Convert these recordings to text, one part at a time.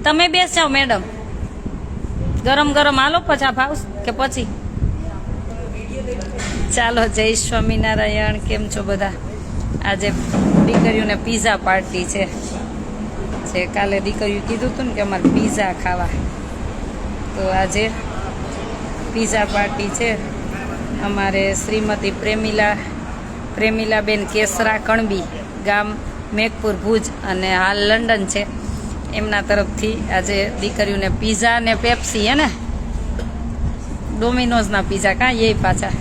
તમે બેસ જાઓ મેડમ, ગરમ ગરમ હાલો પછા ભાવ કે પછી? ચાલો, જય સ્વામિનારાયણ. કેમ છો બધા? આજે દીકરીઓને પીઝા પાર્ટી છે. જે કાલે દીકરીઓ કીધું હતું ને કે અમારે પીઝા ખાવા, તો આજે પીઝા પાર્ટી છે. અમારે શ્રીમતી પ્રેમિલાબેન કેસરા કણબી, ગામ મેઘપુર ભુજ અને હાલ લંડન છે. એમના તરફથી આજે દીકરીઓને પીઝા ને પેપ્સી હે ને ડોમિનોઝના પીઝા કાં એ પાછા.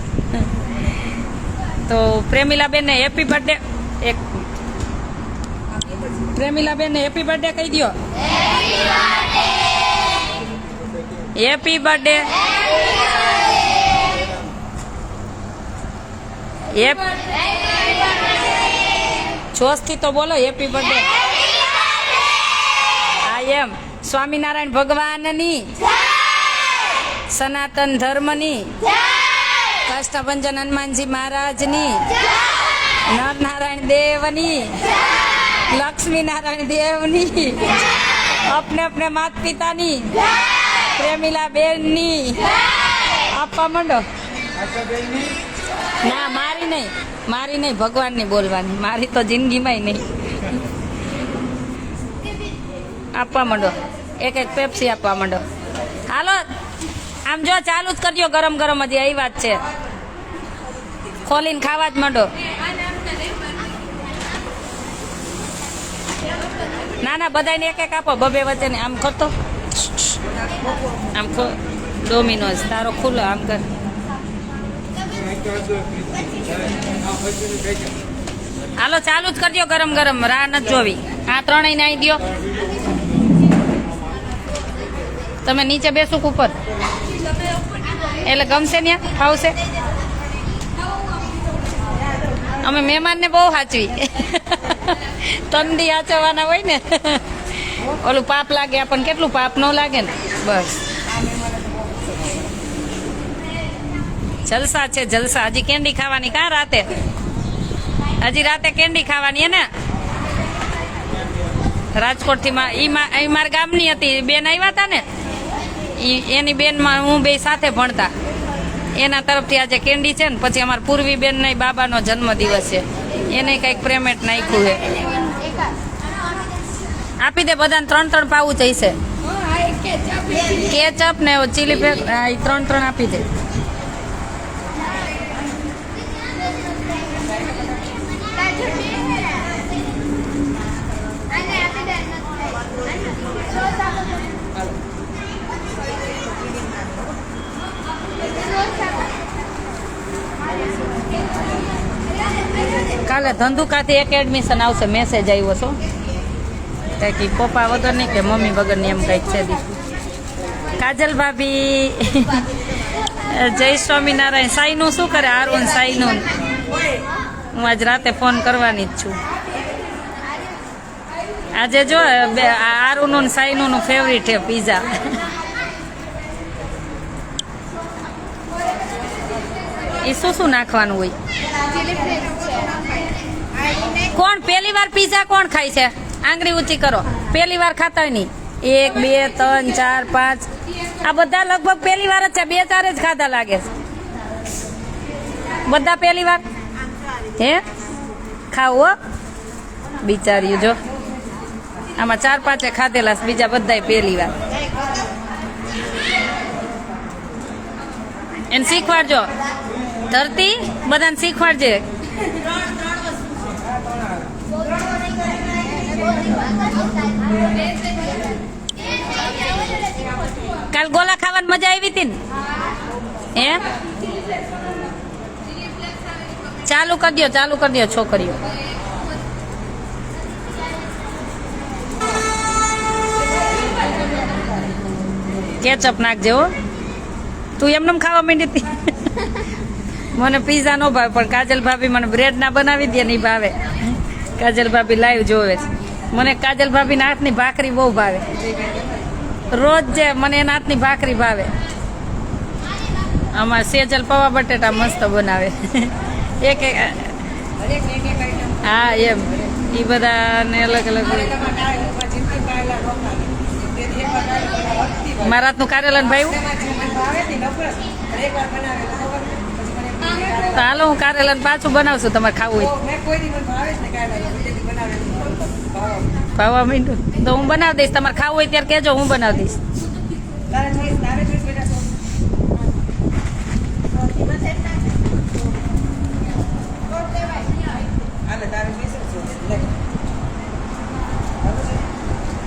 તો પ્રેમિલાબેનને હેપી બર્થડે. એક પ્રેમિલાબેનને હેપી બર્થડે કહી દો. Happy birthday. જોશથી તો બોલો હેપી બર્થડે. આ એમ સ્વામિનારાયણ ભગવાનની, સનાતન ધર્મની, કષ્ટભંજન હનુમાનજી મહારાજની, નરનારાયણ દેવની, લક્ષ્મી નારાયણ દેવની, अपने अपने माता पिताની, પ્રેમિલા બેનની આપવા માંડો. ના મારી નહીં ભગવાનની બોલવાની, મારી તો જિંદગીમાંય નહીં. આપવા માંડો, એક પેપ્સી આપવા માંડો. હાલો આમ જો ચાલુ જ કરજો, ગરમ ગરમ હજી આવી વાત છે. ખોલીને ખાવા જ માંડો. ના બધાને એક એક આપો, બબે વચ્ચે ને. આમ કરતો આમ ડોમિનોઝ તારો ખુલ્લો આમ કર. હાલો ચાલુ જ કરજો, ગરમ ગરમ, રાહ નથી જોવી. આ ત્રણેય નાઈ દો. તમે નીચે બેસો ઉપર, એટલે ગમશે ને, ફાવશે. અમે મહેમાનને બહુ સાચવી, તંદી સાચવવાના હોય ને. ઓલું પાપ લાગે આપણને, કેટલું પાપ ન લાગે ને. બસ જલસા છે, જલસા. હજી કેન્ડી ખાવાની કાં રાતે? હજી રાતે કેન્ડી ખાવાની હે ને. રાજકોટથી મારા ગામની હતી બેન આવ્યા હતા ને, એની બેનમાં હું બે સાથે ભણતા. એના તરફથી આજે કેન્ડી છે ને. પછી અમારા પૂર્વી બેન ને બાબાનો જન્મદિવસ છે, એને કંઈક પેમેન્ટ નાખ્યું છે. આપી દે બધાને, 3 પાવું જઈશે. કેચઅપ ને ચીલી ફ્લેક્સ 3 આપી દે. કાલે ધંધુકાથી એક એડમિશન આવશે, મેસેજ આવ્યો છો કંઈક પપ્પા વગરની કે મમ્મી વગરની, એમ કંઈક છે. કાજલ ભાભી જય સ્વામિનારાયણ. સાઈનું શું કરે? આરુન સાઈનું હું આજ રાતે ફોન કરવાની જ છું. આજે જો આરુનું સાઈનું ફેવરિટ છે પીઝા. એ શું નાખવાનું હોય? કોણ પહેલી વાર પીઝા કોણ ખાય છે? આંગળી ઊંચી કરો. પહેલી વાર ખાતા હોય નહીં. 1 2 3 4 5 આ બધા લગભગ પહેલી વાર જ છે. 2 4 જ ખાધા લાગે છે બધા પહેલી વાર. હે ખાવો બિચાર્યું, જો આમાં 4 5 ખાધેલા, બીજા બધા પહેલી વાર. એને શીખવાડજો ધરતી, બધાને શીખવાડજે. કાલ ગોલા ખાવાની મજા આવી હતી ને? હે ચાલુ કરી દો છોકરીઓ. કેચઅપ નાખજે હો. તું એમને ખાવા માંડી હતી. મને પીઝા નો ભાવે, પણ કાજલ ભાભી મને બ્રેડ ના બનાવી દે ને ભાવે. કાજલ ભાભી લાઈવ જોવે છે. મને કાજલ ભાભીના હાથની ભાખરી બહુ ભાવે. રોજ જે મને એના હાથની ભાખરી ભાવે. અમારે સેજલ પૌવા બટેટા મસ્ત બનાવે. એક હા એમ એ બધાને અલગ અલગ. મારા હાથનું કારેલા ને ભાઈ તો હાલો હું કારેલા ને પાછું બનાવશું તમારે ખાવું હોય ભાવવા માંડ્યું તો હું બનાવી દઈશ તમારે ખાવું હોય ત્યારે કહેજો હું બનાવી દઈશ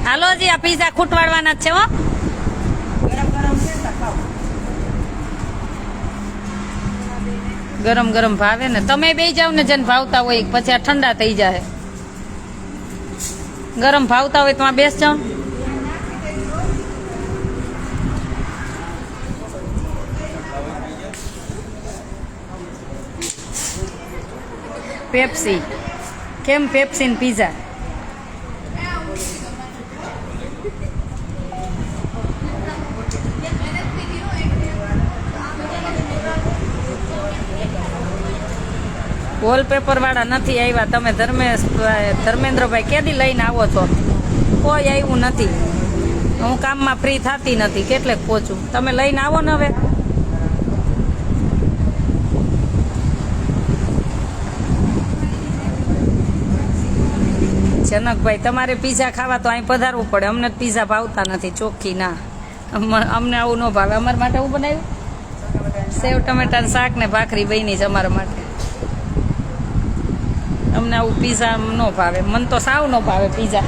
હાલો જી આ પીઝા ખૂટવાડવાના જ છે હો ગરમ ગરમ ભાવે ને તમે બે જાવ ને જેને ભાવતા હોય પછી આ ઠંડા થઈ જાય ગરમ ભાવતા હોય તો આ બેસ જાઓ પેપ્સી કેમ પેપ્સી ને પીઝા વોલપેપર વાળા નથી આવ્યા તમે ધર્મેન્દ્રભાઈ કેદી લઈને આવો છો કોઈ આવ્યું નથી હું કામમાં ફ્રી થતી નથી કેટલેક પહોંચું તમે લઈને આવો ને હવે જનકભાઈ તમારે પીઝા ખાવા તો અહીં પધારવું પડે અમને પીઝા ભાવતા નથી ચોખ્ખી ના અમને આવું ન ભાવે અમારા માટે હું બનાવ્યું સેવ ટમેટાનું શાક ને ભાખરી બની છે અમારા માટે અમને આવું પીઝા ન ભાવે મને તો સાવ ન ભાવે પીઝા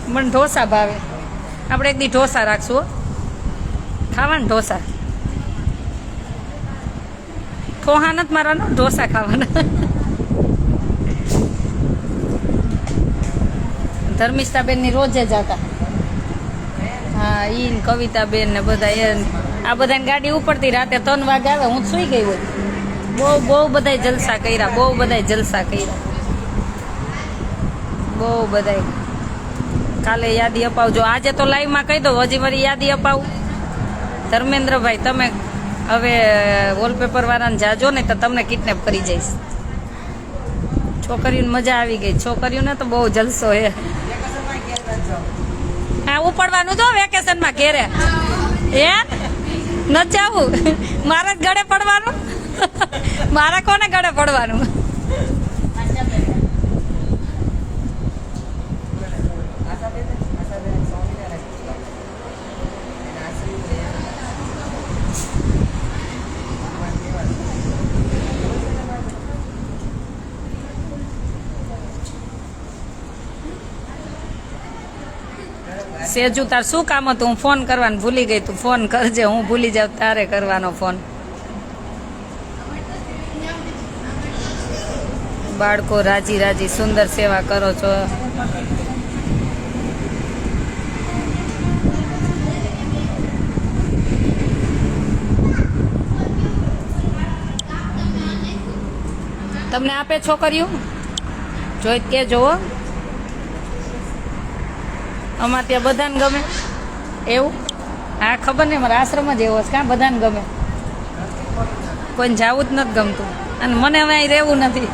મને ઢોસા ભાવે આપણે એક દી ઢોસા રાખશું ખાવાના ઢોસા ઠોહા નથી મારવાનો ઢોસા ખાવાના ધર્મિષ્ઠાબેન ની રોજે જતા હા ઈ ને કવિતાબેન ને બધા આ બધાની ગાડી ઉપડતી રાતે 3 વાગે આવે હું સુઈ ગઈ હોય બહુ બધા જલસા કર્યા બહુ બધા જલસા કર્યા બહુ બધા કાલે યાદી અપાવજો આજે તો લાઈવમાં કહી દો હજી મારી યાદી અપાવું ધર્મેન્દ્રભાઈ તમે હવે વોલપેપર વાળાને જાજો ને તો તમને કિડનેપ કરી જઈશ છોકરીઓને મજા આવી ગઈ છોકરીઓને તો બહુ જલસો હે હા ઉપડવાનું જો વેકેશનમાં ઘેરે હે ન જાવું મારે જ ગળે પડવાનું મારે કોને ગળે પડવાનું સેજુ તાર શું કામ હતું હું ફોન કરવાનું ભૂલી ગઈ તું ફોન કરજે હું ભૂલી જાઉં તારે કરવાનો ફોન બાળકો રાજી રાજી સુંદર સેવા કરો છો તમને આપે છોકરીઓ જોઈ કે જોવો અમારે ત્યાં બધાને ગમે એવું હા ખબર નહીં મારા આશ્રમ જ એવો છે કાં બધાને ગમે કોઈને જવું જ નથી ગમતું અને મને હવે અહીં રહેવું નથી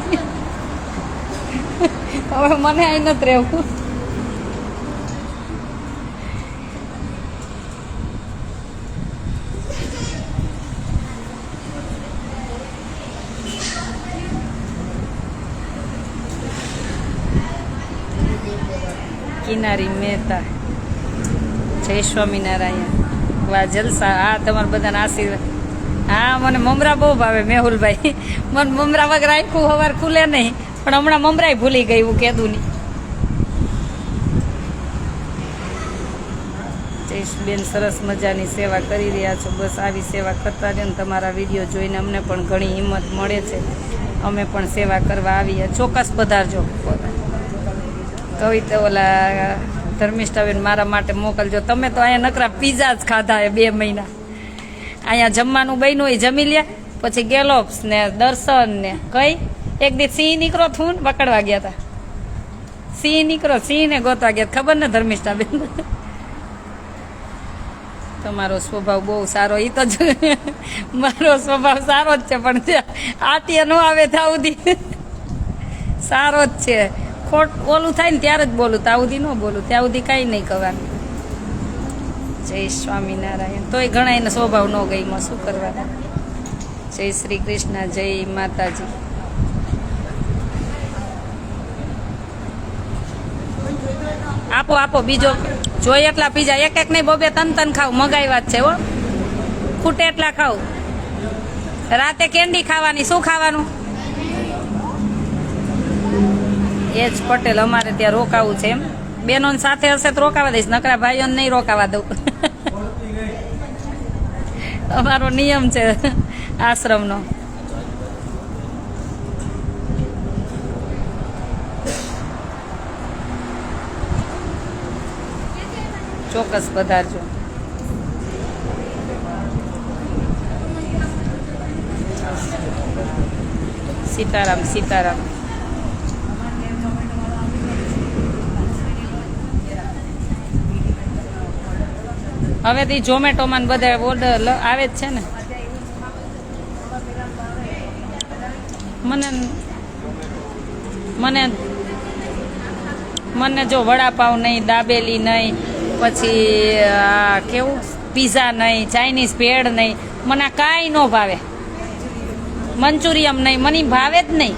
હવે મને અહીં નથી રહેવું કિનારી મહેતા જય સ્વામિનારાયણ વાહ જલસા હા તમારા બધાના આશીર્વાદ હા મને મમરા બહુ ભાવે મેહુલભાઈ મને મમરા વગર આખું સવાર ખુલે નહીં પણ હમણાં મમરાય ભૂલી ગઈ હું કીધું નહીં જયેશબેન સરસ મજાની સેવા કરી રહ્યા છો બસ આવી સેવા કરતા રહો ને તમારા વિડીયો જોઈને અમને પણ ઘણી હિંમત મળે છે અમે પણ સેવા કરવા આવીએ ચોક્કસ પધારજો કવિતા ઓલા ધર્મિષ્ઠાબેન મારા માટે મોકલજો તમે તો અહીંયા નકરા પીઝા જ ખાધા એ 2 મહિના અહીંયા જમવાનું બન્યું હોય જમી લે પછી ગેલોપ્સ ને દર્શન ને કઈ એક દી સિંહ નીકળો થૂન પકડવા ગયા હતા સિંહ નીકળો સિંહ ને ગોતવા ગયા ખબર ને ધર્મિષ્ઠાબેન તમારો સ્વભાવ બહુ સારો એ તો મારો સ્વભાવ સારો જ છે પણ આટીએ ન આવે થાવથી સારો જ છે ખોટ ઓલું થાય ને ત્યારે જ બોલું, ત્યાં સુધી ન બોલું, ત્યાં સુધી કાંઈ નહીં કહેવાનું. જય સ્વામિનારાયણ. તોય ઘણા એને સ્વભાવ ન ગઈમાં શું કરવાનું. જય શ્રી કૃષ્ણ, જય માતાજી. આપો આપો બીજો જોઈએ એટલા પીઝા, એક એક નહીં બબે તન ખાવ, મગાવ્યા જ છે હો, ખૂટે એટલા ખાવ. રાતે કેન્ડી ખાવાની, શું ખાવાનું? એ જ પટેલ, અમારે ત્યાં રોકાવું છે એમ. બેનો સાથે હશે તો રોકાવા દઈશ, નકરા ભાઈઓને નહીં રોકાવા દઉં. અમારો નિયમ છે આશ્રમનો. ચોક્કસ પધારજો. સીતારામ સીતારામ. હવેથી ઝોમેટોમાં બધા ઓર્ડર આવે જ છે ને. મને મને જો વડાપાવ નહીં, દાબેલી નહીં, પછી કેવું પીઝા નહીં, ચાઇનીઝ ભેળ નહીં, મને આ કાંઈ ન ભાવે. મંચુરિયમ નહીં, મને ભાવે જ નહીં.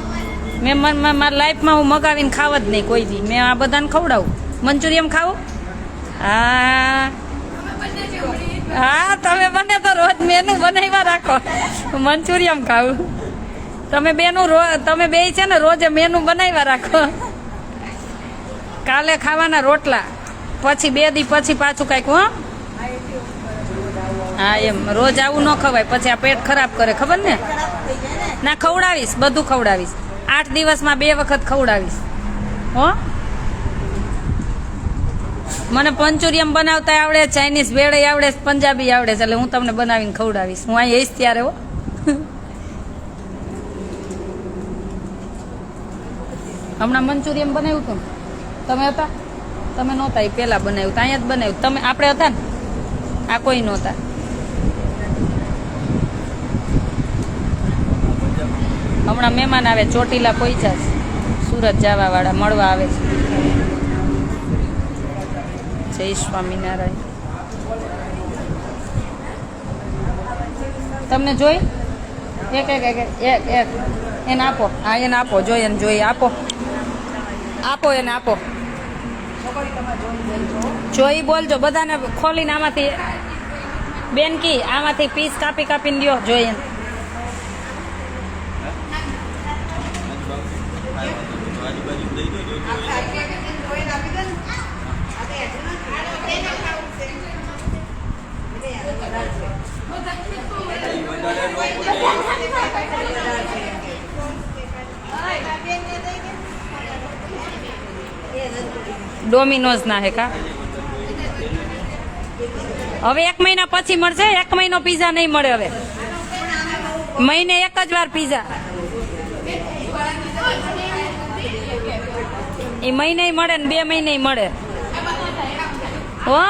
મેં મારા લાઈફમાં હું મગાવીને ખાવ જ નહીં કોઈ દી. મેં આ બધાને ખવડાવું. મંચુરિયમ ખાવું? હા હા, તમે બને તો રોજ મેનુ બનાવ્યા રાખો. મંચુરિયમ ખાવું. તમે બે છે ને રોજે મેનુ બનાવ્યા રાખો. કાલે ખાવાના રોટલા, પછી 2 દી પછી પાછું કાંઈક. હો હા એમ રોજ આવું ન ખવાય, પછી આ પેટ ખરાબ કરે, ખબર ને. ના ખવડાવીશ, બધું ખવડાવીશ. 8 દિવસમાં 2 વખત ખવડાવીશ. હો મને મંચુરિયમ બનાવતા આવડે, ચાઇનીઝ ભેળ આવડે, પંજાબી આવડે, એટલે હું તમને બનાવીને ખવડાવીશ. હું અહીં આવીશ ત્યારે. હો હમણાં મંચુરિયમ બનાવ્યું હતું, તમે હતા? તમે નહોતા, એ પહેલાં બનાવ્યું, અહીંયા જ બનાવ્યું. તમે આપણે હતા ને, આ કોઈ નહોતા. હમણાં મહેમાન આવે, ચોટીલા પહોંચ્યા છે, સુરત જવાવાળા મળવા આવે છે. જય સ્વામિનારાયણ. તમને જોઈ એક એક એક એક એક એને આપો. હા એને આપો, જોઈ એને જોઈ આપો, આપો એને આપો. જોઈ બોલજો બધાને ખોલીને. આમાંથી બેન કી આમાંથી પીસ કાપી કાપીને લ્યો. જોઈ એને ડોમિનોઝ ના હે કા. હવે 1 મહિના પછી મળશે. 1 મહિનો પીઝા નહીં મળે હવે. મહિને 1 જ વાર પીઝા. એ મહિને મળે ને 2 મહિને મળે. હો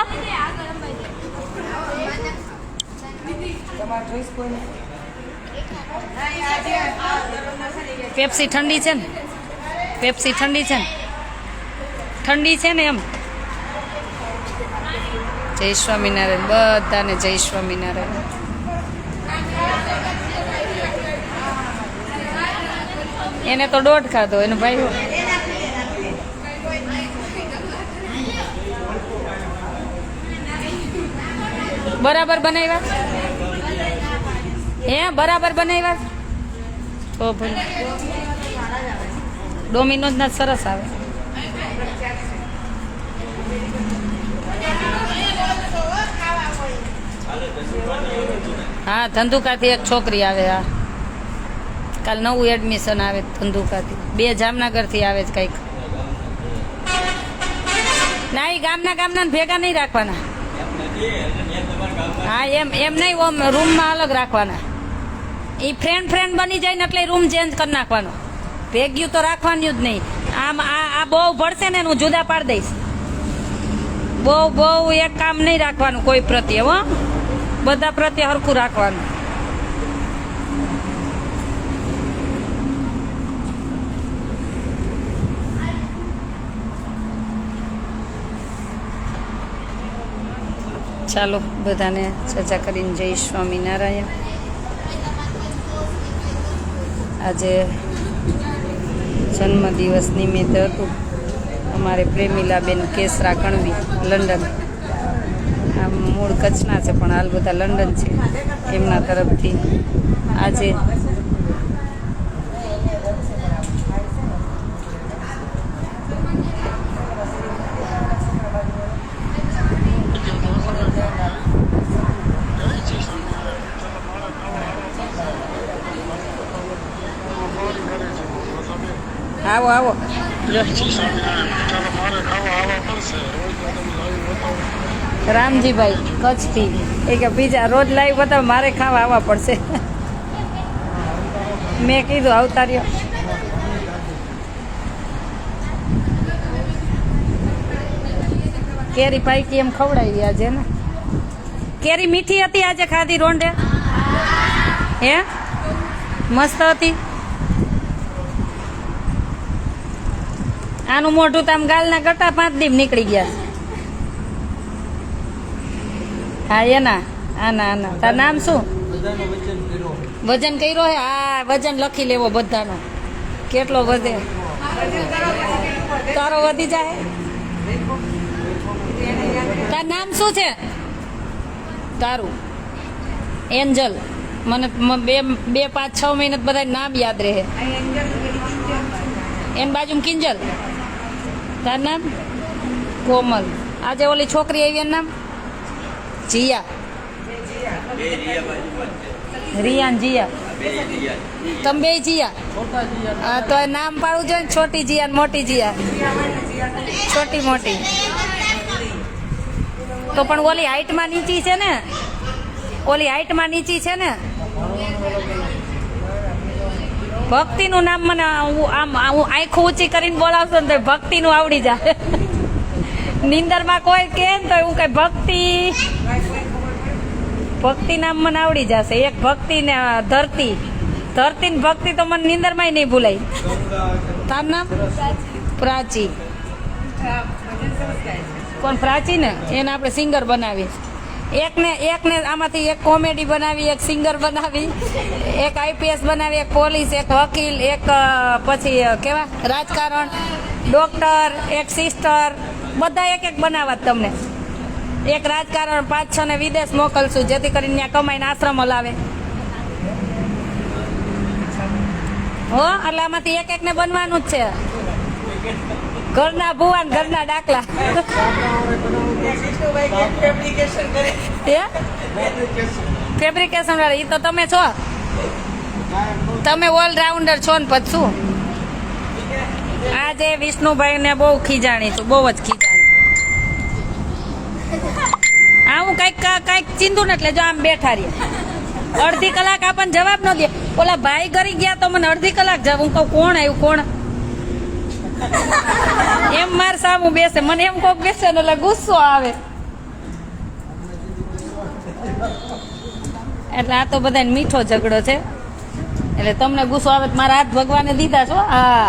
પેપ્સી ઠંડી છે ને, પેપ્સી ઠંડી છે ને, ઠંડી છે ને એમ. જય સ્વામિનારાયણ બધાને, જય સ્વામિનારાયણ. એને તો 1.5 ખાધો એનો ભાઈ. બરાબર બનાવ્યા હે? બરાબર બનાવ્યા તો ભાઈ. ડોમિનોઝ ના સરસ આવે. હા ધંધુકાથી એક છોકરી આવે. હા કાલ નવું એડમિશન આવે ધંધુકાથી. 2 જામનગરથી આવે છે કંઈક. ના એ ગામના ભેગા નહીં રાખવાના. હા એમ નહીં, ઓમ રૂમમાં અલગ રાખવાના. એ ફ્રેન્ડ બની જાય ને એટલે રૂમ ચેન્જ કરી નાખવાનો. ભેગ્યું તો રાખવાનું જ નહીં. આમ આ બહુ ભળશે ને હું જુદા પાડી દઈશ. બહુ એક કામ નહીં રાખવાનું કોઈ પ્રત્યે. હો બધા પ્રત્યે હરખું રાખવાનું. ચાલો બધાને ચર્ચા કરીને જય સ્વામિનારાયણ. આજે જન્મદિવસ નિમિત્તે હતું અમારે પ્રેમીલાબેન કેસરા કણવી લંડન. આમ મૂળ કચ્છના છે પણ હાલ બધા લંડન છે. એમના તરફથી આજે આવો આવો રામજીભાઈ કચ્છથી એ કે બીજા રોજ લાઈવ બતાવો મારે ખાવા આવવા પડશે. મેં કીધું આવતા રહ્યો. કેરી પાઈકી એમ ખવડાવી આજે ને. કેરી મીઠી હતી આજે ખાધી રોંઢે? હે મસ્ત હતી. આનું મોઢું તો આમ ગાલના ગટા 5 દી નીકળી ગયા. હા એના આના તાર નામ શું? વજન કર્યો હે? હા વજન લખી લેવો બધાનો. કેટલો વધે? તારો વધી જાય. તાર નામ શું છે તારું? એન્જલ. મને 2, 5, 6 મહિને બધા નામ યાદ રહે. એન બાજુ કિંજલ. તાર નામ? કોમલ. આજે ઓલી છોકરી આવી એનું નામ? જીયા. રિયાન જીયા. તમે બે જીયા? હા તો નામ પાડવું જોઈએ ને. છોટી જીયા ને મોટી જીયા. છોટી મોટી તો પણ ઓલી હાઈટમાં નીચી છે ને. ઓલી હાઈટમાં નીચી છે ને. ભક્તિનું નામ મને આમ હું આંખું ઊંચી કરીને બોલાવશો ને તો ભક્તિનું આવડી જાય. નિંદરમાં કોઈ કે ને તો હું કઈ ભક્તિ નામ મને આવડી જશે. એક ભક્તિ ને ધરતી. ધરતી ને ભક્તિ તો મને નિંદરમાં નહીં ભૂલાય. તાર નામ? પ્રાચી. કોણ પ્રાચી ને? એને આપણે સિંગર બનાવી. એકને આમાંથી એક કોમેડી બનાવી, એક સિંગર બનાવી, એક IPS બનાવી, એક પોલીસ, એક વકીલ, એક પછી કેવા રાજકારણ, ડોક્ટર, એક સિસ્ટર, બધા એક બનાવવા તમને. એક રાજકારણ 5, 6 ને વિદેશ મોકલશું જેથી કરીને ત્યાં કમાઈને આશ્રમો લાવે. હો એટલે આમાંથી એક ને બનવાનું જ છે. ઘરના ભુવાન ઘરના ડાકલા. ફેબ્રિકેશન વાળા એ તો તમે છો. તમે ઓલરાઉન્ડર છો ને પછી શું. આજે વિષ્ણુભાઈ ને બહુ ખીજાણી છું. બહુ જ ખીજાણી. હા હું કઈક ચીંધું ને એટલે જો આમ બેઠા રહ્યા. અડધી કલાક આપણને જવાબ ન દે. ઓલા ભાઈ ઘરી ગયા તો મને અડધી કલાક જવાબ. હું કહું કોણ આવ્યું કોણ? એમ માર સામું બેસે. મને એમ કોક બેસે ને એટલે ગુસ્સો આવે. એટલે આ તો બધા મીઠો ઝઘડો છે. એટલે તમને ગુસ્સો આવે તો મારા હાથ ભગવાને દીધા છો. હા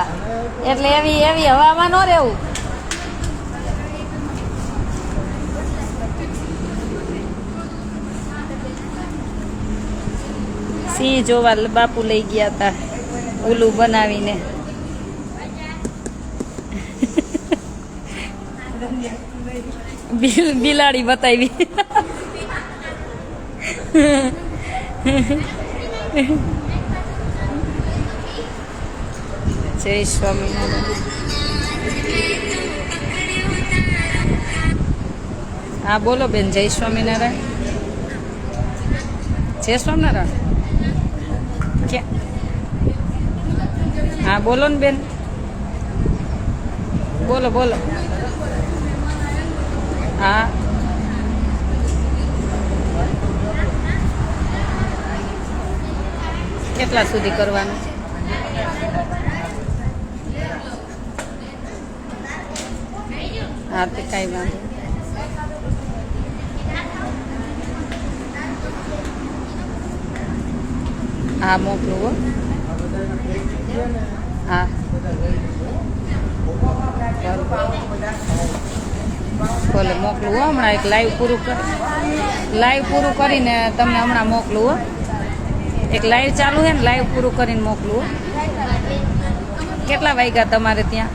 એટલે એવી હવામાં ન રહેવું. સિંહ જોવા બાપુ લઈ ગયા હતા ઉલું બનાવીને. બિલાડી બતાવી. જય સ્વામિનારાયણ. હા બોલો બેન. જય સ્વામિનારાયણ. જય સ્વામિનારાયણ. હા બોલો ને બેન. બોલો બોલો. હા કેટલા સુધી કરવાનું? હા તે કાંઈ વાંધો. હા મોકલું હો. હા ભલે મોકલું હો હમણાં એક લાઈવ પૂરું કરીને તમને હમણાં મોકલું હો એક લાઈવ ચાલુ છે ને લાઈવ પૂરું કરીને મોકલું હો કેટલા વાગ્યા તમારે ત્યાં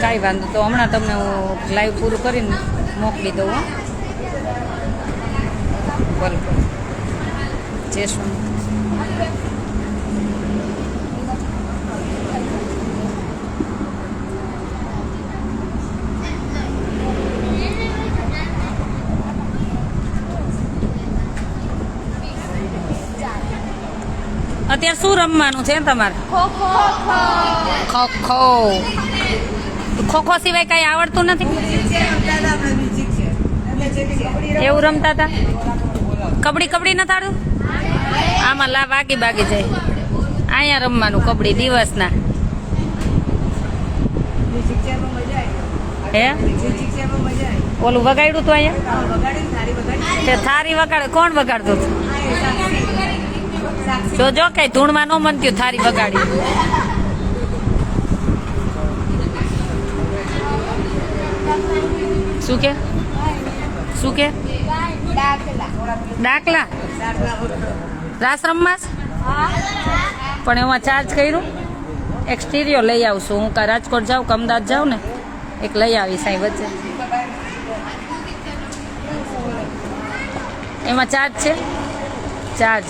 કાંઈ વાંધો તો હમણાં તમને હું લાઈવ પૂરું કરીને મોકલી દઉં હો ભલે જય સ્વામી અત્યારે શું રમવાનું છે તમારે ખો ખો સિવાય કઈ આવડતું નથી એવું રમતા હતા કબડ્ડી નથી આવડતું આમાં લા બાગી જાય અહીંયા રમવાનું કબડ્ડી દિવસના હે ઓલું વગાડ્યું તું અહીંયા થારી વગાડે કોણ વગાડતું હતું જો કઈ ધૂણમાં ન મનત્યું થારી વગાડી શું કે ડાકલા રાસ રમવાસ પણ એમાં ચાર્જ કર્યું એક સ્ટીરિયો લઈ આવશું હું કા રાજકોટ જાઉં કે અમદાવાદ જાઉં ને એક લઈ આવીશ અહીં વચ્ચે એમાં ચાર્જ છે ચાર્જ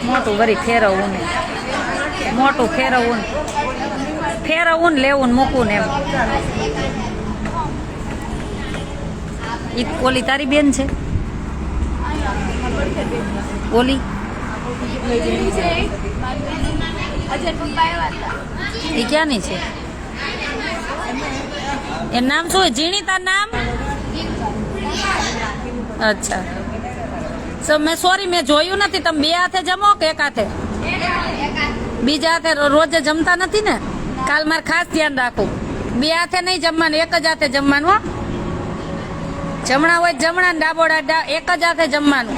મોટું વરી ફેરવવું ને ફેરવવું ને લેવું ને મૂકવું ને એમ ઈ ઓલી તારી બેન છે ઓલી ઈ ક્યાંની છે એ નામ શું જીણી તાર નામ અચ્છા મેં જોયું નથી તમે બે હાથે જમો કે એક હાથે બીજા હાથે રોજે જમતા નથી ને કાલ મારે ખાસ ધ્યાન રાખવું બે હાથે નહીં જમવાનું એક જ હાથે જમવાનું હો જમણા હોય જમણા ડાબોડા એક જ હાથે જમવાનું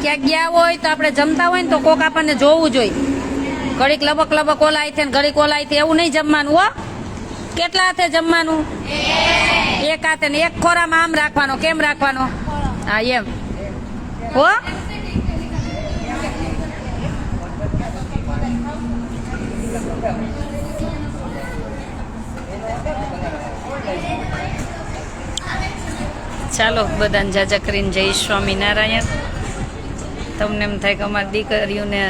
ક્યાંક ગયા હોય તો આપણે જમતા હોય ને તો કોક આપણને જોવું જોઈએ ઘડીક લબક ઓલાય છે ને ઘડીક ઓલાય છે એવું નહીં જમવાનું હો કેટલા હાથે જમવાનું એક હાથે ને એક ખોરામાં આમ રાખવાનો કેમ રાખવાનો હા એમ હો ચાલો બધાને જાજા કરીને જય સ્વામિનારાયણ તમને એમ થાય કે અમારી દીકરીઓને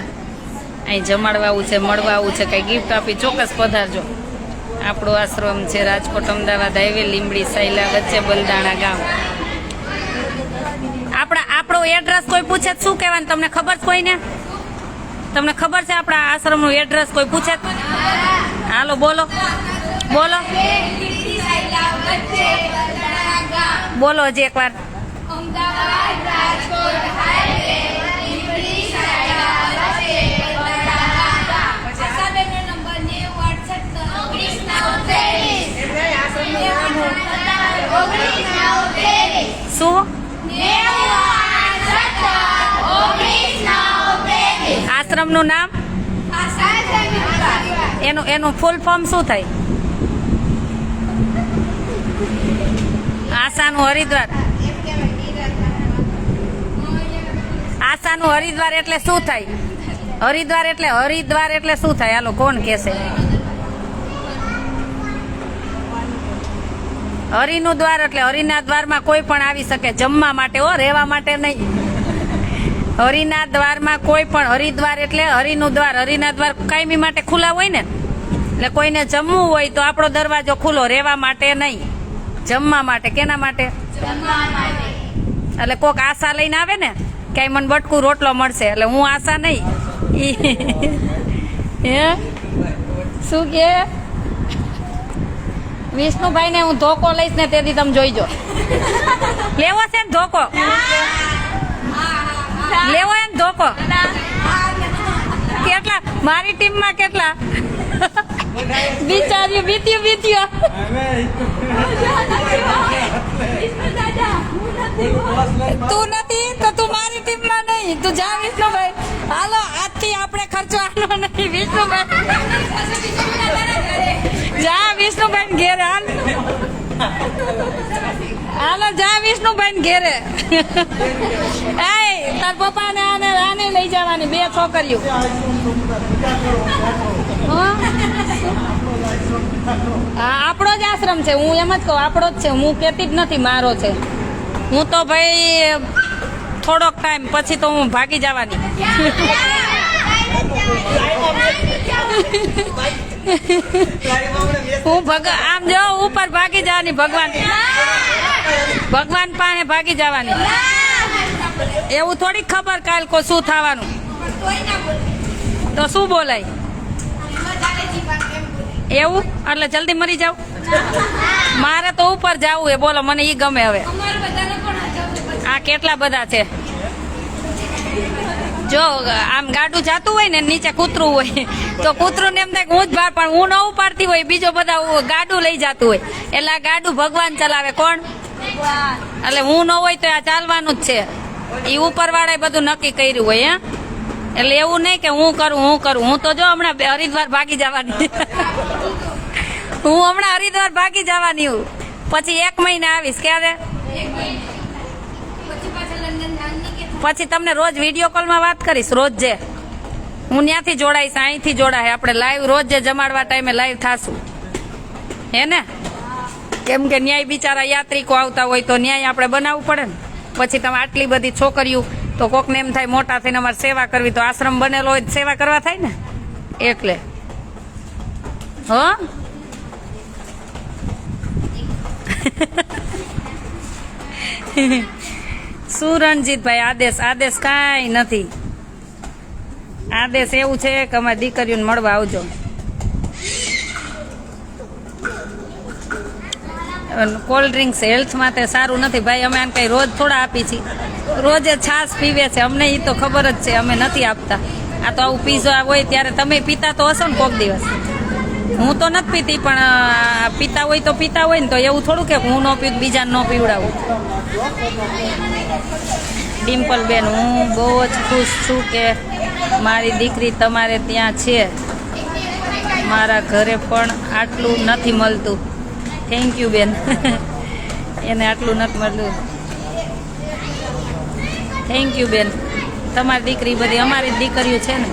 અહીં જમાડવા આવું છે મળવા આવું છે કંઈ ગિફ્ટ આપી ચોક્કસ પધારજો આપણો આશ્રમ છે રાજકોટ અમદાવાદ હાઈવે લીંબડી સાયલા વચ્ચે બલદાણા ગામ આપણો એડ્રેસ કોઈ પૂછે શું કહેવાનું તમને ખબર છે કોઈને તમને ખબર છે આપણા આશ્રમનું એડ્રેસ કોઈ પૂછે હાલો બોલો બોલો હજી એકવાર શું આશ્રમનું નામ એનું ફૂલ ફોર્મ શું થાય આશાનું હરિદ્વાર આશાનું હરિદ્વાર એટલે શું થાય હરિદ્વાર એટલે શું થાય હાલો કોણ કહેશે હરિનું દ્વાર એટલે હરિના દ્વારમાં કોઈ પણ આવી શકે જમવા માટે હો રહેવા માટે નહીં હરિના દ્વારમાં કોઈ પણ હરિદ્વાર એટલે હરિનું દ્વાર હરિના દ્વાર કાયમી માટે ખુલ્લા હોય ને એટલે કોઈને જમવું હોય તો આપણો દરવાજો ખુલ્લો રહેવા માટે નહીં જમવા માટે કેના માટે એટલે કોક આશા લઈને આવે ને ક્યાંય મને બટકું રોટલો મળશે એટલે હું આશા નહીં હે શું કે વિષ્ણુભાઈ ને હું ધોકો લઈશ ને તેથી તમે જોઈજો લેવો છે ને ધોકો લેવો એમ ધોકો કેટલા મારી ટીમમાં કેટલા બિચારી બીત્યું તું નથી તો તું તું જા વિષ્ણુભાઈ. હાલો આજથી આપણે ખર્ચો આનો નહીં વિષ્ણુભાઈ. જા વિષ્ણુભાઈ ઘેરે હાલ. હાલો જા વિષ્ણુભાઈ ઘેરે. એ તાર પપ્પાને આને લઈ જવાની 2 છોકરીઓ. હા આપણો જ આશ્રમ છે. હું એમ જ કહું આપણો જ છે. હું કહેતી જ નથી મારો છે. હું તો ભાઈ થોડોક ટાઈમ પછી તો હું ભાગી જવાની. હું આમ જો ઉપર ભાગી જવાની. ભગવાન પાસે ભાગી જવાની. એવું થોડી ખબર કાલ કો શું થવાનું. તો શું બોલાય એવું? એટલે જલ્દી મરી જાવ. મારે તો ઉપર જવું એ બોલો. મને ઈ ગમે. હવે આ કેટલા બધા છે. જો આમ ગાડું જાતું હોય ને નીચે કૂતરું હોય તો કૂતરું ને એમ થાય હું જ ભાર, પણ હું ન ઉપાડતી હોય બીજો બધા ગાડું લઈ જતું હોય. એટલે આ ગાડું ભગવાન ચલાવે. કોણ? એટલે હું ન હોય તો આ ચાલવાનું જ છે. એ ઉપર વાળા બધું નક્કી કર્યું હોય. એટલે એવું નહીં કે હું કરું. હું તો જો હમણાં હરિદ્વાર ભાગી જવાની. હું હમણાં હરિદ્વાર ભાગી જવાની હું. પછી 1 મહિને આવીશ. ક્યારે? પછી તમને રોજ વિડીયો કોલમાં વાત કરીશ. રોજ જે હું ત્યાંથી જોડાઈશ, અહીંથી જોડાય. આપણે લાઈવ રોજ જે જમાડવા ટાઈમે લાઈવ થાશું. હે ને? કેમ કે ન્યાય બિચારા યાત્રિકો આવતા હોય તો ન્યાય આપણે બનાવવું પડે ને. પછી તમે આટલી બધી છોકરીઓ તો કોકને એમ થાય મોટા થઈને અમારે સેવા કરવી. તો આશ્રમ બનેલો હોય સેવા કરવા થાય ને. એટલે હો શું રણજીતભાઈ? આદેશ કાંઈ નથી. આદેશ એવું છે કે અમારી દીકરીઓને મળવા આવજો. કોલ્ડ ડ્રિંક્સ હેલ્થ માટે સારું નથી ભાઈ. અમે આને કઈ રોજ થોડા આપી છીએ. રોજે છાશ પીવે છે. અમને એ તો ખબર જ છે. અમે નથી આપતા. આ તો આવું પીઝા હોય ત્યારે તમે પીતા તો હશો ને કોક દિવસ. હું તો નથી પીતી, પણ પીતા હોય ને તો એવું થોડું કે હું ન પીવું બીજાને ન પીવડાવું. ડિમ્પલ બેન, હું બહુ જ ખુશ છું કે મારી દીકરી તમારે ત્યાં છે. મારા ઘરે પણ આટલું નથી મળતું. થેન્ક યુ બેન. એને આટલું નથી મળતું. થેન્ક યુ બેન. તમારી દીકરી બધી અમારી દીકરીઓ છે ને.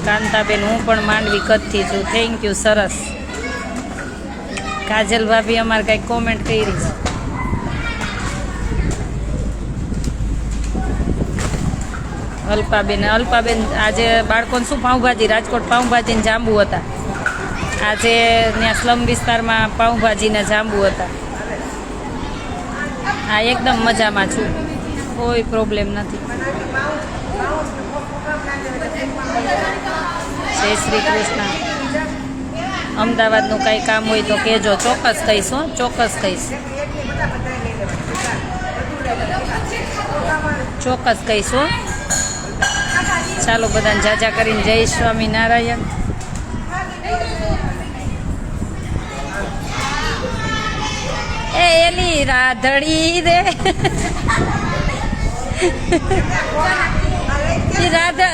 કાંતાબેન, હું પણ માંડવી કચ્છથી છું. Thank you. સરસ. કાજલ ભાભી અમારે કઈ કોમેન્ટ કરી છે. અલ્પાબેન આજે બાળકોને શું પાઉંભાજી, રાજકોટ પાઉંભાજી ને જાંબુ હતા. આજે ત્યાં સ્લમ વિસ્તારમાં પાઉંભાજી ને જાંબુ હતા. હા એકદમ મજામાં છું. કોઈ પ્રોબ્લેમ નથી. જય શ્રી કૃષ્ણ. અમદાવાદનું કંઈ કામ હોય તો કહેજો. ચોક્કસ કહીશ. ચોક્કસ કહીશ. ચાલો બધાને જાજા કરીને જય સ્વામિનારાયણ. એ એલી રાધડી રે.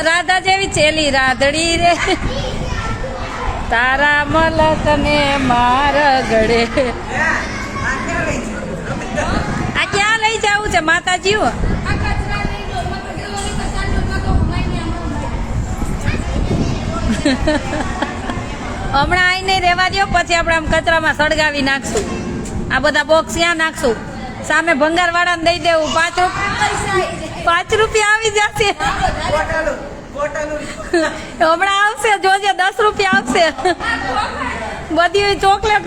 રાધા જેવી છે એલી રાધડી રે. તારા મલક ને માર ગળે. આ ક્યાં લઈ જવું છે માતાજી? હમણાં અહીં નહીં રહેવા દો. પછી આપણે આમ કચરામાં સળગાવી નાખશું. આ બધા બોક્સ ક્યાં નાખશું? સામે ભંગાર વાળાને દઈ દેવું. 5 રૂપિયા આવી જશે. હમણાં આવશે જોજે. 10 રૂપિયા આવશે. બધી ચોકલેટ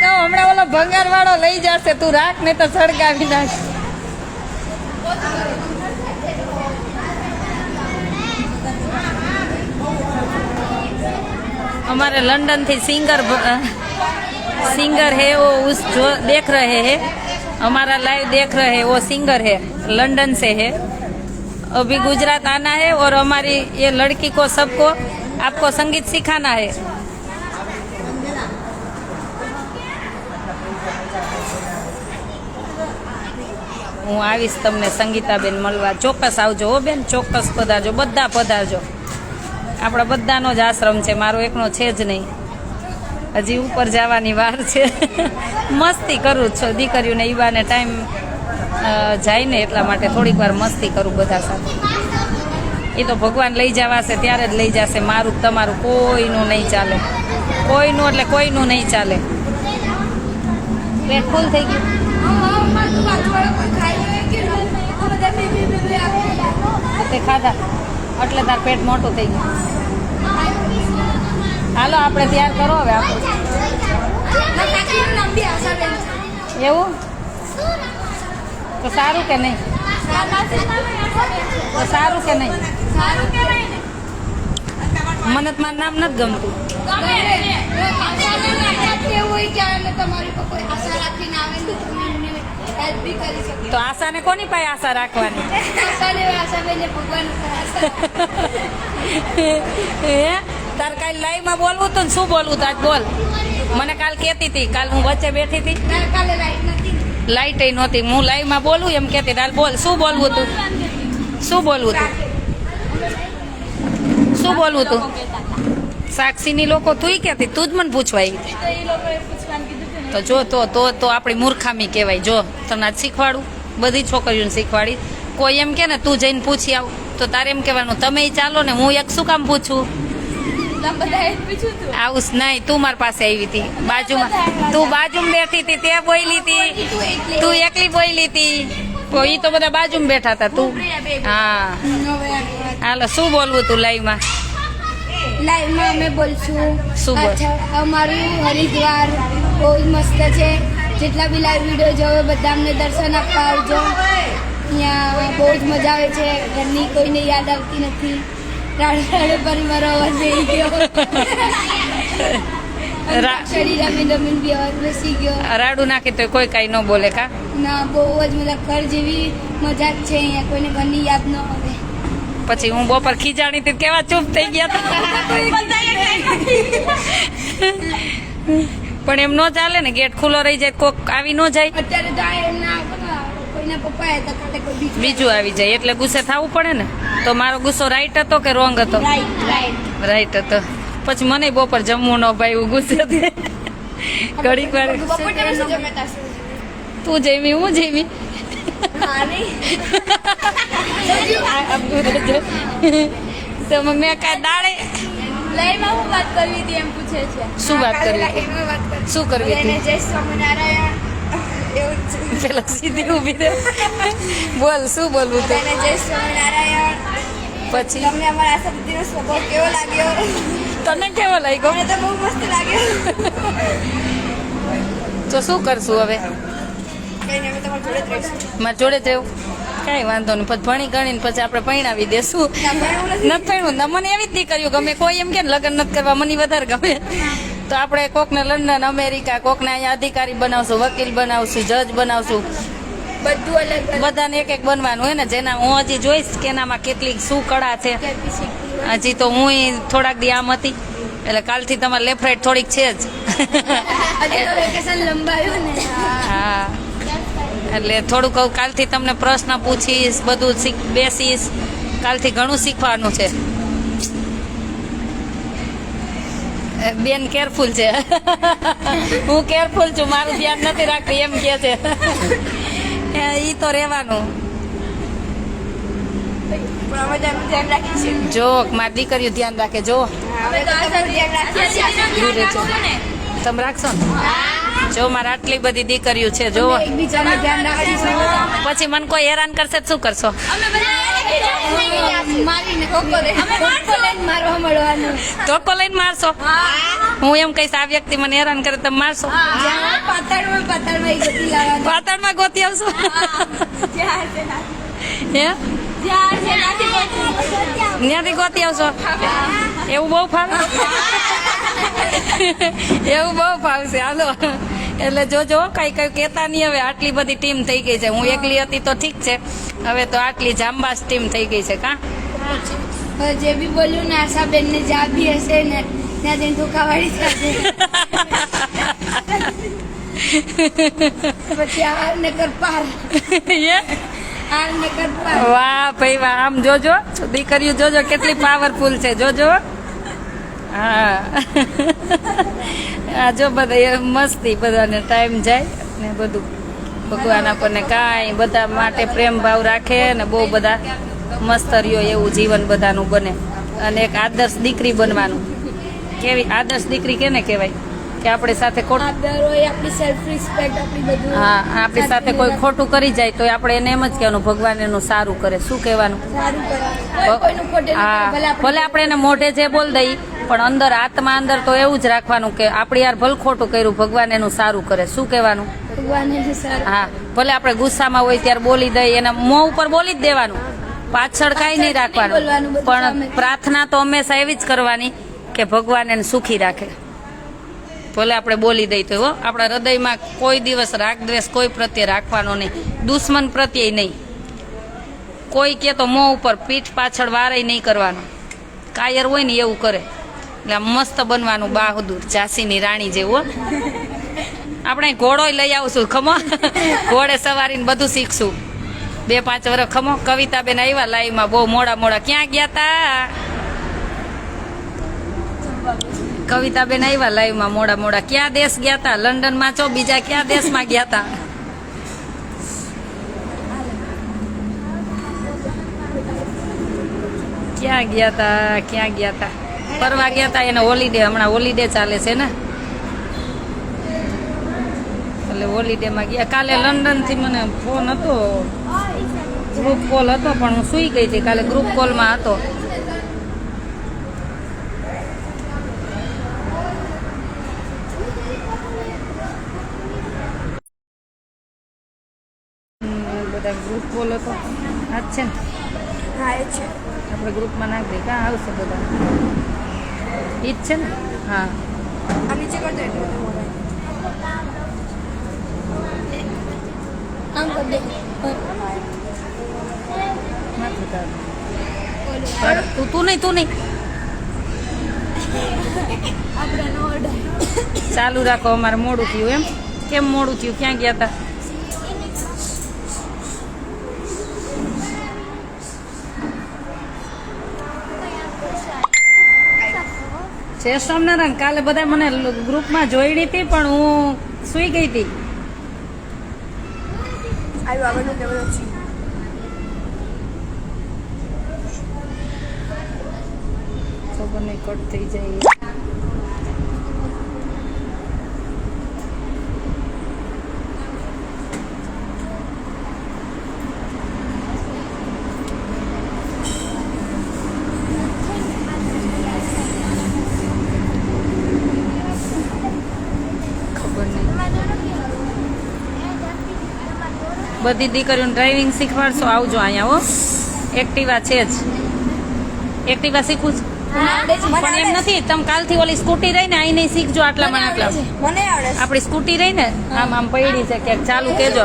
હમણાં ઓલો ભંગાર વાળો લઈ જશે. તું રાખ ને તો સળગાવી નાખ. हमारे लंदन थी सिंगर है वो उस जो देख रहे हैं हमारा लाइव देख रहे हैं, वो सिंगर है, लंदन से है, अभी गुजरात आना है और हमारी ये लड़की को सबको आपको संगीत सिखाना है. હું આવીશ તમને સંગીતાબેન મળવા. ચોક્કસ આવજો હો બેન, ચોક્કસ પધારજો, બધા પધારજો. આપણા બધાનો જ આશ્રમ છે, મારો એકનો છે જ નહીં. હજી ઉપર જવાની વાર છે. મસ્તી કરું છો દીકરીઓને, ઈવાને ટાઈમ જાય ને એટલા માટે થોડીક વાર મસ્તી કરું બધા સાથે. એ તો ભગવાન લઈ જવાશે ત્યારે જ લઈ જશે. મારું તમારું કોઈનું નહીં ચાલે, કોઈનું એટલે કોઈનું નહીં ચાલે. પેટ ફૂલ થઈ ગયું. તે ખાધા એટલે તાર પેટ મોટું થઈ ગયું. હાલો આપણે તૈયાર કરો હવે. આપણે એવું તો સારું કે નહીં? તો સારું કે નહીં? મને તમારું નામ નથી ગમતું. તો આશાને કોની પાસે આશા રાખવાની? તાર કાલ લાઈવ માં બોલવું હતું ને, શું બોલવું હતું આજ બોલ. મને કાલ કહેતી હતી, કાલ હું વચ્ચે બેઠી હતી, લાઈટ નહોતી, હું લાઈવ માં બોલું એમ કહેતી. તાર બોલ, શું બોલવું હતું? શું બોલવું હતું? શું બોલવું હતું? સાક્ષીની લોકો તું કહેતી, તું જ મને પૂછવા આવી. તો જો તો આપણી મૂર્ખામી કહેવાય. જો તમને આજ શીખવાડું, બધી છોકરીઓને શીખવાડી. કોઈ એમ કે ને તું જઈને પૂછી આવ, તો તારે એમ કહેવાનું તમે ચાલો ને, હું એક શું કામ પૂછું? આવું નહીં, તું મારી પાસે આવી હતી બાજુમાં, તું બાજુમાં બેઠી હતી, તે બોલી હતી, તું એકલી બોલી હતી. એ તો બધા બાજુમાં બેઠા હતા, તું. હા હાલો, શું બોલવું તું લાઈવમાં? લાઈવમાં અમે બોલશું. શું બોલ? અમારું હરિદ્વાર બહુ જ મસ્ત છે. જેટલા બી લાઈવ વિડીયો જોવે બધા અમને દર્શન આપવા આવજો. અહીંયા બહુ જ મજા આવે છે. ઘરની કોઈને યાદ આવતી નથી. રાડે રાડે પર મારો અવાજ બેસી ગયો. શરીર રમીન રમીન બી અવાજ બેસી ગયો. રાડું નાખી તો કોઈ કઈ ન બોલે કા? ના, બહુ જ મતલબ ઘર જેવી મજા જ છે અહીંયા. કોઈને ઘરની યાદ ન આવે. પછી હું બપોર ખીજાણી હતી કેવા ચૂપ થઈ ગયા હતા. પણ એમ નો ચાલે ને, ગેટ ખુલ્લો રહી જાય, કોક આવી ન જાય. અત્યારે તો એમના કોઈના પપ્પા હતા, કાલે કોઈ બીજું આવી જાય એટલે ગુસ્સે થવું પડે ને. તો મારો ગુસ્સો રાઈટ હતો કે રોંગ હતો? રાઈટ હતો. પછી મને બપોર જમવું ન ભાઈ, હું ગુસ્સે હતી. ઘડીક વાર તું જમી, હું જમી. તો મેં કાંઈ દાડે લાઈવમાં હું વાત કરવી હતી એમ પૂછે છે. શું વાત કરવી હતી? શું કરવી હતી? જય સ્વામિનારાયણ એવું જ. પેલા સીધી ઊભી રહે. બોલ, શું બોલવું હતું? જય સ્વામિનારાયણ. પછી તમને અમારા આશાદીદીનો સ્વભાવ કેવો લાગ્યો? તને કેવો લાગ્યો? મને તો બહુ મસ્ત લાગ્યો. તો શું કરશું હવે? કઈ નહીં, અમે તમારી જોડે જ રહીશું. મારા જોડે જ રહેવું? કાંઈ વાંધો નહીં. પછી ભણી ગણીને પછી આપણે પરણાવી દેશું. નથી ભણવું. મને એવી જ દીકરીઓ ગમે. કોઈ એમ કે લગ્ન નથી કરવા, મને વધારે ગમે. તો આપણે કોકને લંડન, અમેરિકા, કોકને અહીંયા અધિકારી બનાવશું, વકીલ બનાવશું, જજ બનાવશું. બધું અલગ બધાને એક એક બનવાનું હોય ને. જેના હું હજી જોઈશ કે એનામાં કેટલી શું કળા છે. હજી તો હું થોડાક દી આમ હતી, એટલે કાલથી તમારે લેફ્ટ રાઈટ થોડીક છે જ. વેકેશન લંબાયું ને. હા, એટલે થોડુંક કાલથી તમને પ્રશ્ન પૂછીશ, બધું બેસીશ. કાલથી ઘણું શીખવાનું છે. બેન કેરફુલ છે. હું કેરફુલ છું, મારું ધ્યાન નથી રાખતી એમ કે છે. ઈ તો રહેવાનું. ધ્યાન રાખીશું. જો મારી દીકરીઓ ધ્યાન રાખે. જો તમે રાખશો ને? જો મારે આટલી બધી દીકરીઓ છે. જો એકબીજાને ધ્યાન રાખીશું. પછી મને કોઈ હેરાન કરશે તો શું કરશો? મારીને ધોકો લઈને મારવા મળવાનું. ધોકો લઈને મારશો? હું એમ કહીશ આ વ્યક્તિ મને હેરાન કરે તમે મારશો? પાતાળમાં ગતિ લાવવાનું. પાતાળમાં ગોતી આવશો? હે, ત્યાંથી ગોતી આવશો? એવું બહુ ફાવે. એવું બહુ ફાવશે. હાલો એટલે જોજો કઈ કઈ કહેતા નહીં હવે આટલી બધી ટીમ થઈ ગઈ છે હું એકલી હતી તો ઠીક છે હવે તો આટલી જાંબાસ ટીમ થઈ ગઈ છે કા હવે જે બી બોલ્યું ને આશાબેન ને જા બી હશે ને ત્યાં જઈને ધોકાવાળી થશે પછી આર ને કર પાર આર ને કર પાર વાહ ભાઈ વાહ આમ જોજો દીકરીઓ જોજો કેટલી પાવરફુલ છે જોજો હા આ જો બધા મસ્તી બધાને ટાઈમ જાય ને બધું ભગવાન આપણને કાંઈ બધા માટે પ્રેમ ભાવ રાખે ને બહુ બધા મસ્ત રહ્યો એવું જીવન બધાનું બને અને એક આદર્શ દીકરી બનવાનું કેવી આદર્શ દીકરી કેને કહેવાય કે આપણી સાથે આદર હોય આપણી સેલ્ફ રિસ્પેક્ટ આપણી બધું હા આપણી સાથે કોઈ ખોટું કરી જાય તો આપણે એને એમ જ કહેવાનું ભગવાન એનું સારું કરે શું કહેવાનું સારું કરે કોઈનું ખોટે ના કરે, હા ભલે ભલે આપણે એને મોઢે જે બોલ દઈ પણ અંદર આત્મા અંદર તો એવું જ રાખવાનું કે આપણે યાર ભલે ખોટું કર્યું ભગવાન એનું સારું કરે શું કહેવાનું ભગવાન એને સારું હા ભલે આપણે ગુસ્સામાં હોય ત્યારે બોલી દઈએ એના મોં ઉપર બોલી જ દેવાનું પાછળ કાંઈ નહીં રાખવાનું બોલવાનું બધું પણ સામે. પ્રાર્થના તો હંમેશા એવી જ કરવાની કે ભગવાન એને સુખી રાખે ભલે આપણે બોલી દઈએ તો હો આપણા હૃદયમાં કોઈ દિવસ રાગ દ્વેષ કોઈ પ્રત્યે રાખવાનો નહીં દુશ્મન પ્રત્યે નહીં કોઈ કે તો મોં ઉપર પીઠ પાછળ વારે નહીં કરવાનું કાયર હોય ને એવું કરે એટલે આમ મસ્ત બનવાનું બહાદુર ઝાંસીની રાણી જેવું હો. આપણે ઘોડો લઈ આવશું ખમો ઘોડે સવારીને બધું શીખશું 2-5 વર્ષ ખમો કવિતાબેન આવ્યા લાઈવમાં બહુ મોડા ક્યાં ગયા તા કવિતાબેન આવ્યા લાઈવમાં મોડા ક્યાં દેશ ગયા તા લંડનમાં છો બીજા ક્યાં દેશમાં ગયા તા ક્યાં ગયા તા ફરવા ગયા તા એને હોલીડે હમણાં હોલીડે ચાલે છે ને એટલે હોલીડેમાં ગયા કાલે લંડનથી મને ફોન હતો ગ્રુપ કોલ હતો પણ હું સૂઈ ગઈ હતી કાલે ગ્રુપ કોલમાં હતો બધા ગ્રુપ કોલ હતો આજ છે ને હા એ છે આપણે ગ્રુપમાં નાખી દઈએ ક્યાં આવશે બધા ઈ જ છે ને હા આ નીચે કર દે આમ કર દે માથું તારું. તું નહીં આપણે નો ઓર્ડર ચાલુ રાખો અમારે મોડું થયું એમ કેમ મોડું થયું ક્યાં ગયા હતા જય સ્વામિનારાયણ કાલે બધા મને ગ્રુપમાં જોઈડી હતી પણ હું સૂઈ ગઈ હતી આવ્યો આગળનું લેવલ છે ખબર નહીં કટ થઈ જાય બધી દીકરીઓને ડ્રાઇવિંગ શીખવાડશો આવજો અહીંયા હો એક્ટિવા છે જ એક્ટિવા શીખવું છે પણ એમ નથી તમે કાલથી ઓલી સ્કૂટી રહી ને અહીં નહીં શીખજો આટલામાં આટલા મને આવડે આપણી સ્કૂટી રહી ને આમ પડી છે ક્યાંક ચાલુ કેજો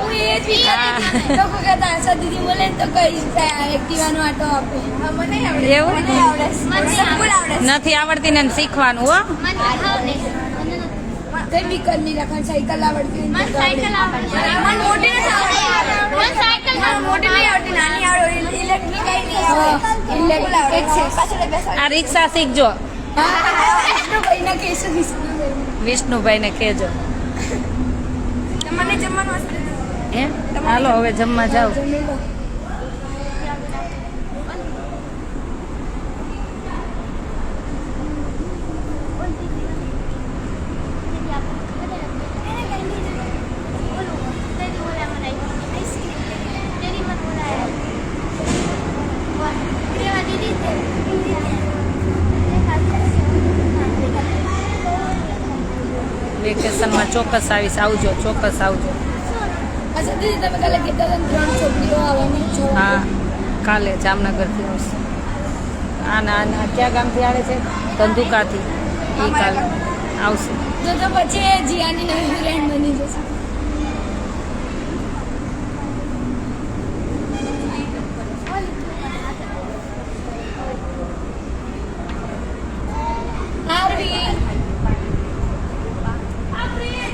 લોકો કહેતા આશા દીદી બોલે ને તો કઈ એક્ટિવાનો આટો આપે મને આવડે એવું મને આવડે મને આવડે નથી આવડતી ને શીખવાનું હો કઈ બી કર નહીં રાખવાનું સાયકલ આવડતી મને સાયકલ આવડે મને મોટી નથી આવડતી મને સાયકલ મોટી નહીં આવડતી નાની આવડે ઇલેક્ટ્રિક કઈ નહીં આવડે ઇલેક્ટ્રિક છે પાછળ બેસવા આ રિક્ષા શીખજો ભાઈ ના કેસ વિષ્ણુભાઈને કહેજો તમને જમવાનું હશે હે હાલો હવે જમવા જાઓ જમી લો વેકેશનમાં ચોક્કસ આવીશ આવજો ચોક્કસ આવજો અચ્છા દીદી તમે કાલે કહેતા હતા ને 3 છોકરીઓ આવવાની છે હા કાલે જામનગરથી આવશે આના ક્યાં ગામથી આવે છે ધંધુકાથી એ કાલે આવશે તો પછી જીયાની નવી ફ્રેન્ડ બની જશે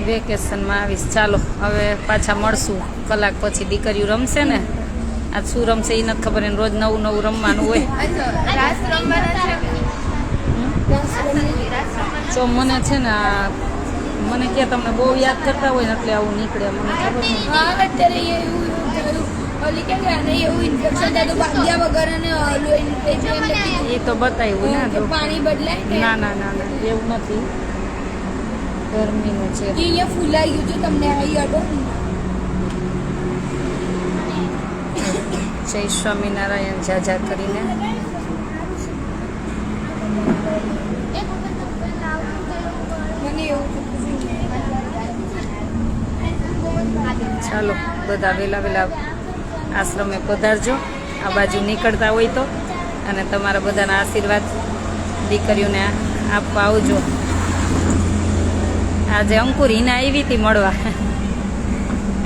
વેકેશનમાં આવીશ. ચાલો હવે પાછા મળશું. કલાક પછી દીકરીઓ રમશે ને. આજ શું રમશે એ નથી ખબર. એને રોજ નવું નવું રમવાનું હોય. તો મને છે ને મને કે તમને બહુ યાદ કરતા હોય ને એટલે આવું નીકળે. મને ખબર નથી. હા અત્યારે એવું થયું. ઓલી કે આને એવું ઇન્ફેક્શન થાય તો બાંધ્યા વગર અને ઓલું એ તો બતાવ્યું ને તો. પાણી બદલાય ને ના ના ના ના એવું નથી. ગરમીનું છે. એ અહીંયા ફૂલાઈ ગયું છે તમને આવી અડો. જય સ્વામિનારાયણ જાજા કરીને. મને એવું ચાલો બધા વહેલા વહેલા આશ્રમે પધારજો. આ બાજુ નીકળતા હોય તો. અને તમારા બધાના આશીર્વાદ દીકરીઓને આપવા આવજો. આજે અંકુર હિના આવી હતી મળવા.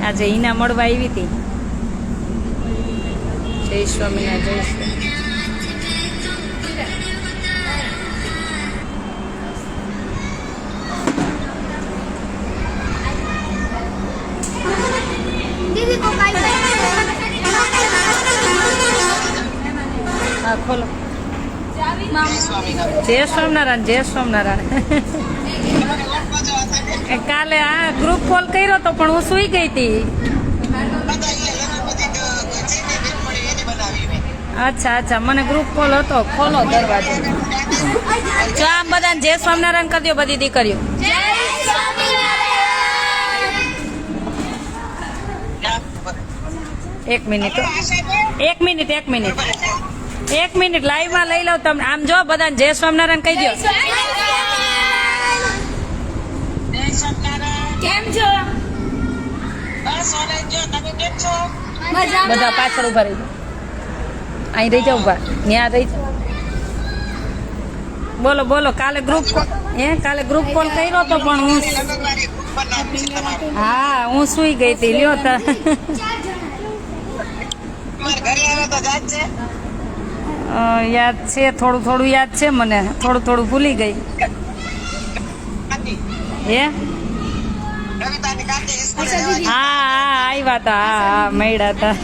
આજે હિના મળવા આવી હતી. જય સ્વામિનારાયણ. જય સ્વામિનારાયણ. દીદી કો હા ખોલો. જય સ્વામિનારાયણ. જય સ્વામિનારાયણ. કાલે આ ગ્રુપ કોલ કર્યો તો પણ હું સુઈ ગઈ હતી. અચ્છા અચ્છા મને ગ્રુપ કોલ હતો. ખોલો દરવાજો. જો આમ બધાને જય સ્વામિનારાયણ કરી દો બધી દીકરીઓ. એક મિનિટ લાઈવ માં લઈ લઉં તમને. આમ જો બધાને જય સ્વામિનારાયણ કહી દો. કેમ છો? બધા પાછળ ઉભા રહી જાઓ. અહીં રહી જાઓ ઉભા. ત્યાં રહી જાઓ. બોલો બોલો. કાલે ગ્રુપ કોલ કર્યો તો પણ હું હા હું સુઈ ગઈ હતી. લ્યો તા યાદ છે. થોડું થોડું યાદ છે મને. થોડું થોડું ભૂલી ગઈ. હે હા આવ્યા હતા. હા મળ્યા હતા.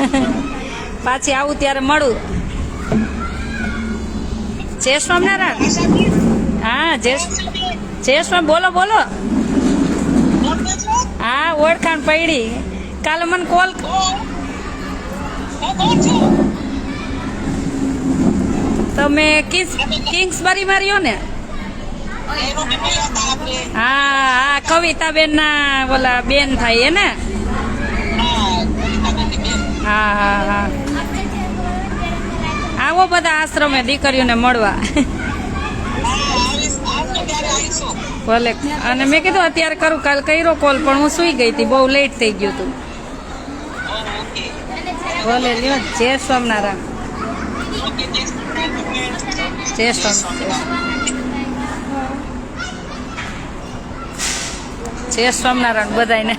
પાછી આવું ત્યારે મળું. જય સ્વામિનારાયણ. હા જય સ્વામી. બોલો બોલો. હા ઓળખાણ પડી. કાલે મને કોલ તમે કિંગ્સબરી માર્યો ને. હા કવિતાબેન ના ઓલા બેન થાય ને. હા આવો બધા આશ્રમે દીકરીઓને મળવા. ભલે. અને મેં કીધું અત્યારે કરું. કાલ કર્યો કોલ પણ હું સુઈ ગઈ હતી. બહુ લેટ થઈ ગયું હતું. ભલે લ્યો. જય સ્વામિનારાયણ. જય સ્વામિનારાયણ બધાને.